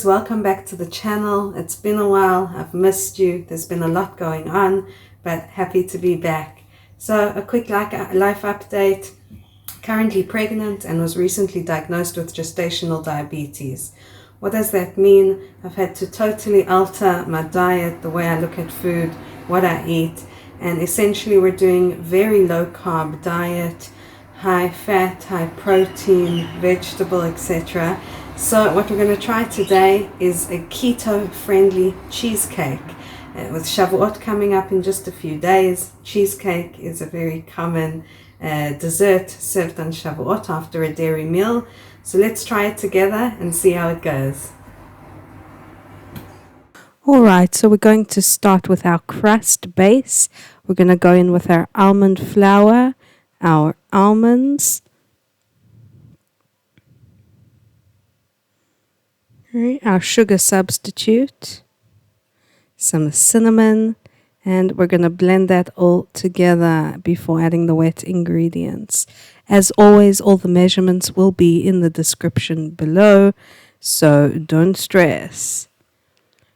welcome back to the channel. It's been a while, I've missed you, there's been a lot going on, but happy to be back. So a quick life update. Currently pregnant and was recently diagnosed with gestational diabetes. What does that mean? I've had to totally alter my diet, the way I look at food, what I eat, and essentially we're doing very low carb diet, high fat, high protein, vegetable, etc. So what we're going to try today is a keto-friendly cheesecake. With Shavuot coming up in just a few days, cheesecake is a very common dessert served on Shavuot after a dairy meal. So let's try it together and see how it goes. Alright, so we're going to start with our crust base. We're going to go in with our almond flour, our almonds, our sugar substitute, some cinnamon, and we're going to blend that all together before adding the wet ingredients. As always, all the measurements will be in the description below, so don't stress.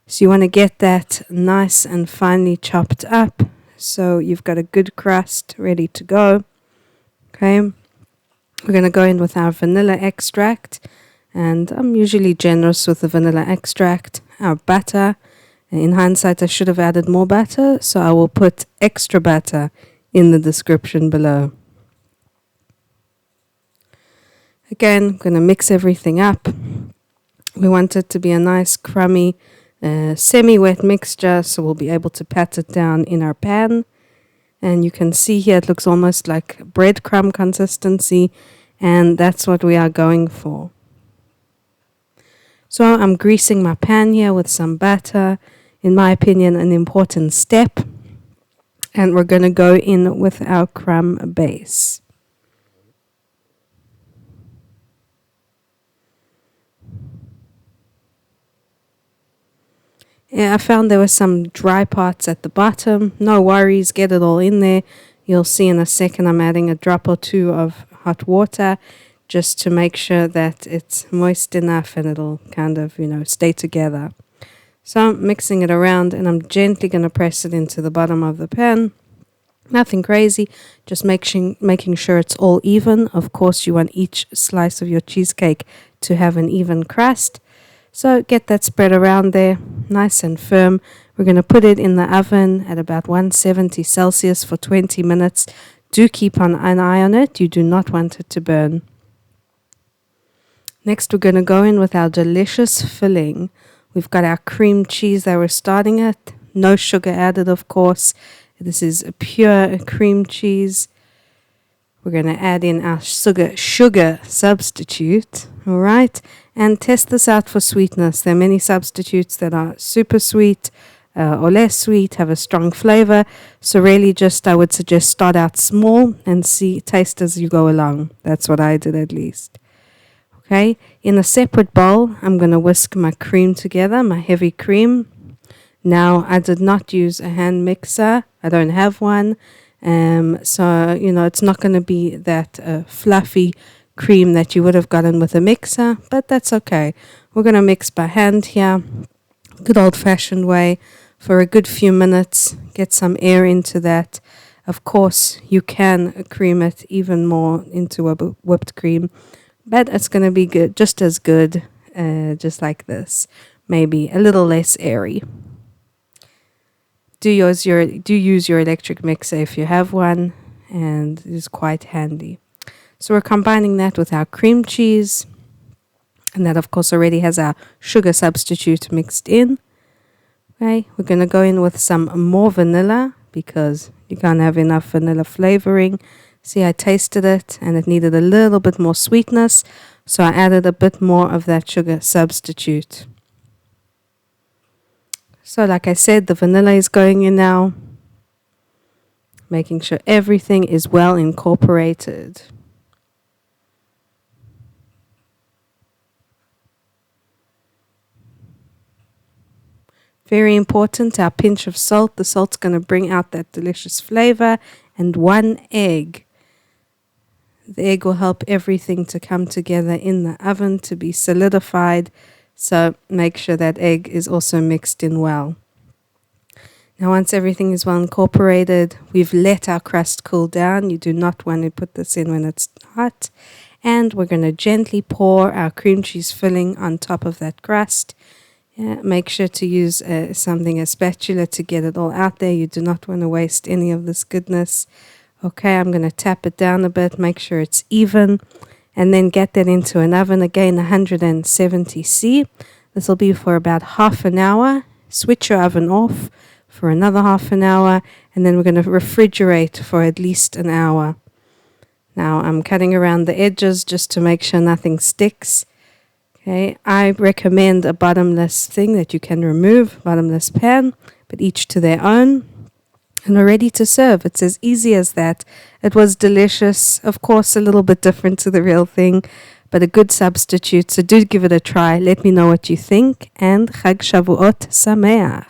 So you want to get that nice and finely chopped up so you've got a good crust ready to go. Okay, we're going to go in with our vanilla extract, and I'm usually generous with the vanilla extract. Our butter. In hindsight, I should have added more butter, so I will put extra butter in the description below. Again, I'm going to mix everything up. We want it to be a nice crummy, semi-wet mixture, so we'll be able to pat it down in our pan. And you can see here it looks almost like breadcrumb consistency, and that's what we are going for. So I'm greasing my pan here with some butter. In my opinion, an important step. And we're going to go in with our crumb base. Yeah, I found there were some dry parts at the bottom. No worries, get it all in there. You'll see in a second I'm adding a drop or two of hot water just to make sure that it's moist enough and it'll kind of, stay together. So I'm mixing it around and I'm gently going to press it into the bottom of the pan. Nothing crazy, just making sure it's all even. Of course, you want each slice of your cheesecake to have an even crust. So get that spread around there, nice and firm. We're going to put it in the oven at about 170 Celsius for 20 minutes. Do keep an eye on it. You do not want it to burn. Next, we're going to go in with our delicious filling. We've got our cream cheese that we're starting at. No sugar added, of course. This is a pure cream cheese. We're going to add in our sugar substitute. All right. And test this out for sweetness. There are many substitutes that are super sweet or less sweet, have a strong flavor. So really I would suggest start out small and taste as you go along. That's what I did at least. Okay, in a separate bowl, I'm going to whisk my cream together, my heavy cream. Now, I did not use a hand mixer. I don't have one. So, it's not going to be that fluffy cream that you would have gotten with a mixer, but that's okay. We're going to mix by hand here, good old-fashioned way, for a good few minutes. Get some air into that. Of course, you can cream it even more into a whipped cream. But it's going to be good, just as good, just like this. Maybe a little less airy. Do use your electric mixer if you have one, and it's quite handy. So we're combining that with our cream cheese, and that of course already has our sugar substitute mixed in. Okay, we're going to go in with some more vanilla because you can't have enough vanilla flavoring. See, I tasted it and it needed a little bit more sweetness, so I added a bit more of that sugar substitute. So like I said, the vanilla is going in now, making sure everything is well incorporated. Very important, our pinch of salt. The salt's going to bring out that delicious flavor, and 1 egg. The egg will help everything to come together in the oven to be solidified. So make sure that egg is also mixed in well. Now once everything is well incorporated, we've let our crust cool down. You do not want to put this in when it's hot. And we're going to gently pour our cream cheese filling on top of that crust. Make sure to use a spatula to get it all out there. You do not want to waste any of this goodness. Okay, I'm going to tap it down a bit, make sure it's even, and then get that into an oven, again 170°C. This will be for about half an hour. Switch your oven off for another half an hour, and then we're going to refrigerate for at least an hour. Now I'm cutting around the edges just to make sure nothing sticks. Okay, I recommend a bottomless thing that you can remove, bottomless pan, but each to their own. And we're ready to serve. It's as easy as that. It was delicious, of course, a little bit different to the real thing, but a good substitute. So do give it a try. Let me know what you think, and Chag Shavuot Sameach.